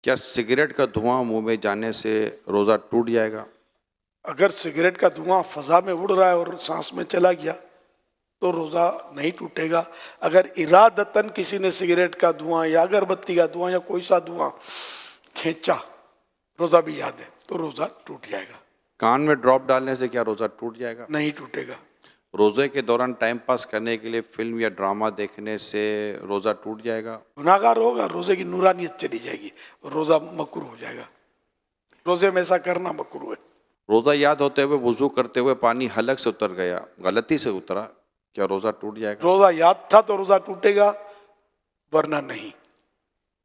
کیا سگریٹ کا دھواں منہ میں جانے سے روزہ ٹوٹ جائے گا؟ اگر سگریٹ کا دھواں فضا میں اڑ رہا ہے اور سانس میں چلا گیا تو روزہ نہیں ٹوٹے گا۔ اگر ارادتاً کسی نے سگریٹ کا دھواں یا اگربتی کا دھواں یا کوئی سا دھواں کھینچا، روزہ بھی یاد ہے، تو روزہ ٹوٹ جائے گا۔ کان میں ڈراپ ڈالنے سے کیا روزہ ٹوٹ جائے گا؟ نہیں ٹوٹے گا۔ روزے کے دوران ٹائم پاس کرنے کے لیے فلم یا ڈرامہ دیکھنے سے روزہ ٹوٹ جائے گا؟ گناہ گار ہوگا، روزے کی نورانیت چلی جائے گی، روزہ مکروہ ہو جائے گا۔ روزے میں ایسا کرنا مکروہ ہے۔ روزہ یاد ہوتے ہوئے وضو کرتے ہوئے پانی حلق سے اتر گیا، غلطی سے اترا، کیا روزہ ٹوٹ جائے گا؟ روزہ یاد تھا تو روزہ ٹوٹے گا، ورنہ نہیں۔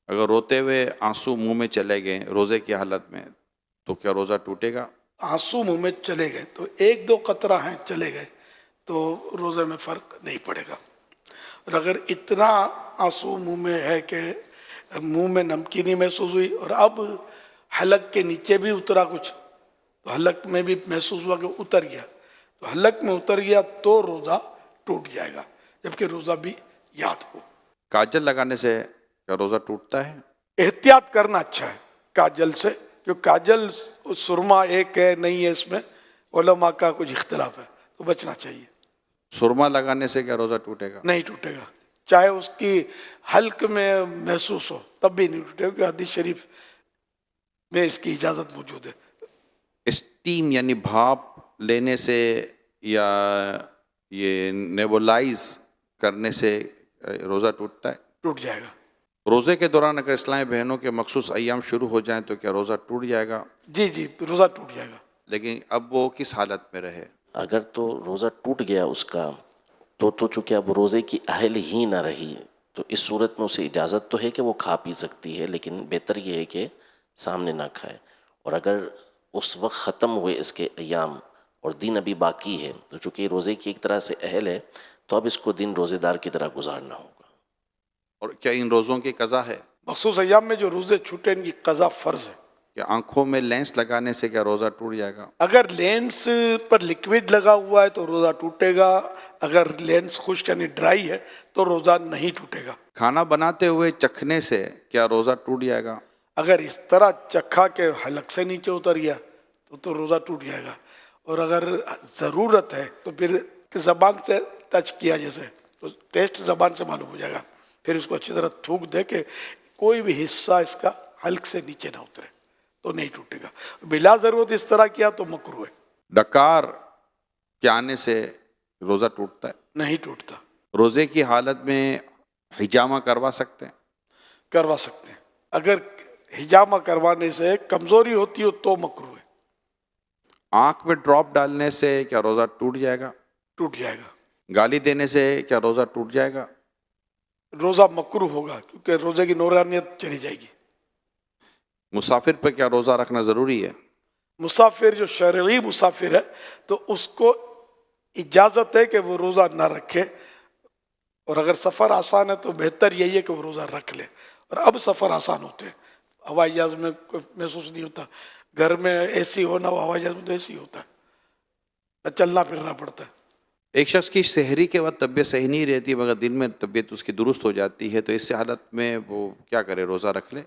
اگر روتے ہوئے آنسو منہ میں چلے گئے روزے کی حالت میں تو کیا روزہ ٹوٹے گا؟ آنسو منہ میں چلے گئے تو ایک دو قطرہ ہیں چلے گئے تو روزے میں فرق نہیں پڑے گا۔ اور اگر اتنا آنسو منہ میں ہے کہ منہ میں نمکینی محسوس ہوئی اور اب حلق کے نیچے بھی اترا کچھ، تو حلق میں بھی محسوس ہوا کہ اتر گیا، تو حلق میں اتر گیا تو روزہ ٹوٹ جائے گا، جبکہ روزہ بھی یاد ہو۔ کاجل لگانے سے کیا روزہ ٹوٹتا ہے؟ احتیاط کرنا اچھا ہے کاجل سے، جو کاجل سرما ایک ہے نہیں ہے، اس میں علماء کا کچھ اختلاف ہے، تو بچنا چاہیے۔ سرما لگانے سے کیا روزہ ٹوٹے گا؟ نہیں ٹوٹے گا، چاہے اس کی حلق میں محسوس ہو تب بھی نہیں ٹوٹے گا، حدیث شریف میں اس کی اجازت موجود ہے۔ اسٹیم یعنی بھاپ لینے سے یا یہ نیبولائز کرنے سے روزہ ٹوٹتا ہے؟ ٹوٹ جائے گا۔ روزے کے دوران اگر اسلامی بہنوں کے مخصوص ایام شروع ہو جائیں تو کیا روزہ ٹوٹ جائے گا؟ جی جی، روزہ ٹوٹ جائے گا۔ لیکن اب وہ کس حالت میں رہے؟ اگر تو روزہ ٹوٹ گیا اس کا تو چونکہ اب روزے کی اہل ہی نہ رہی، تو اس صورت میں اسے اجازت تو ہے کہ وہ کھا پی سکتی ہے، لیکن بہتر یہ ہے کہ سامنے نہ کھائے۔ اور اگر اس وقت ختم ہوئے اس کے ایام اور دن ابھی باقی ہے تو چونکہ روزے کی ایک طرح سے اہل ہے، تو اب اس کو دن روزے دار کی طرح گزارنا ہوگا۔ اور کیا ان روزوں کی قضا ہے؟ مخصوص ایام میں جو روزے چھوٹے ان کی قضا فرض ہے۔ کیا آنکھوں میں لینس لگانے سے کیا روزہ ٹوٹ جائے گا؟ اگر لینس پر لکوڈ لگا ہوا ہے تو روزہ ٹوٹے گا، اگر لینس خشک یعنی ڈرائی ہے تو روزہ نہیں ٹوٹے گا۔ کھانا بناتے ہوئے چکھنے سے کیا روزہ ٹوٹ جائے گا؟ اگر اس طرح چکھا کے حلق سے نیچے اتر گیا تو روزہ ٹوٹ جائے گا، اور اگر ضرورت ہے تو پھر زبان سے ٹچ کیا جیسے تو ٹیسٹ زبان سے معلوم ہو جائے گا، پھر اس کو اچھی طرح تھوک دے کہ کوئی بھی حصہ اس کا حلق سے نیچے نہ اترے تو نہیں ٹوٹے گا۔ بلا ضرورت اس طرح کیا تو مکروہ ہے۔ ڈکار کے آنے سے روزہ ٹوٹتا ہے؟ نہیں ٹوٹتا۔ روزے کی حالت میں حجامہ کروا سکتے ہیں؟ کروا سکتے ہیں، اگر حجامہ کروانے سے کمزوری ہوتی ہو تو مکروہ ہے۔ آنکھ میں ڈراپ ڈالنے سے کیا روزہ ٹوٹ جائے گا؟ ٹوٹ جائے گا۔ گالی دینے سے کیا روزہ ٹوٹ جائے گا؟ روزہ مکروہ ہوگا کیونکہ روزے کی نورانیت چلی جائے گی۔ مسافر پر کیا روزہ رکھنا ضروری ہے؟ مسافر جو شرعی مسافر ہے تو اس کو اجازت ہے کہ وہ روزہ نہ رکھے، اور اگر سفر آسان ہے تو بہتر یہی ہے کہ وہ روزہ رکھ لے۔ اور اب سفر آسان ہوتے ہیں، ہوائی جہاز میں کوئی محسوس نہیں ہوتا، گھر میں اے سی ہونا ہو، ہوائی جہاز میں تو اے سی ہوتا ہے، نہ چلنا پھرنا پڑتا ہے۔ ایک شخص کی سحری کے وقت طبیعت صحیح نہیں رہتی مگر دن میں طبیعت اس کی درست ہو جاتی ہے، تو اس حالت میں وہ کیا کرے؟ روزہ رکھ لے؟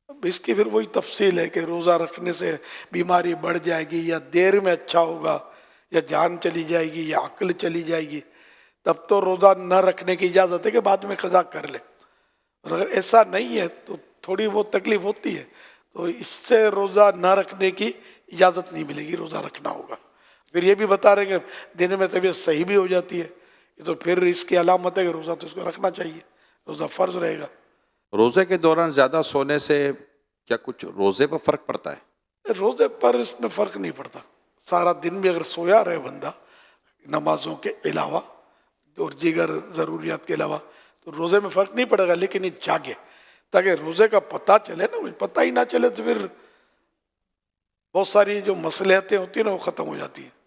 اب اس کی پھر وہی تفصیل ہے کہ روزہ رکھنے سے بیماری بڑھ جائے گی یا دیر میں اچھا ہوگا یا جان چلی جائے گی یا عقل چلی جائے گی، تب تو روزہ نہ رکھنے کی اجازت ہے کہ بعد میں قضا کر لے۔ اور اگر ایسا نہیں ہے تو تھوڑی بہت تکلیف ہوتی ہے تو اس سے روزہ نہ رکھنے کی اجازت نہیں ملے گی، روزہ رکھنا ہوگا۔ پھر یہ بھی بتا رہے کہ دن میں طبیعت صحیح بھی ہو جاتی ہے، تو پھر اس کی علامت ہے کہ روزہ تو اس کو رکھنا چاہیے، روزہ فرض رہے گا۔ روزے کے دوران زیادہ سونے سے کیا کچھ روزے پر فرق پڑتا ہے؟ روزے پر اس میں فرق نہیں پڑتا، سارا دن بھی اگر سویا رہے بندہ نمازوں کے علاوہ اور دیگر ضروریات کے علاوہ تو روزے میں فرق نہیں پڑے گا، لیکن یہ جاگے تاکہ روزے کا پتہ چلے نا، پتہ ہی نہ چلے تو پھر بہت ساری جو مصلحتیں ہوتی ہیں نا وہ ختم ہو جاتی ہیں۔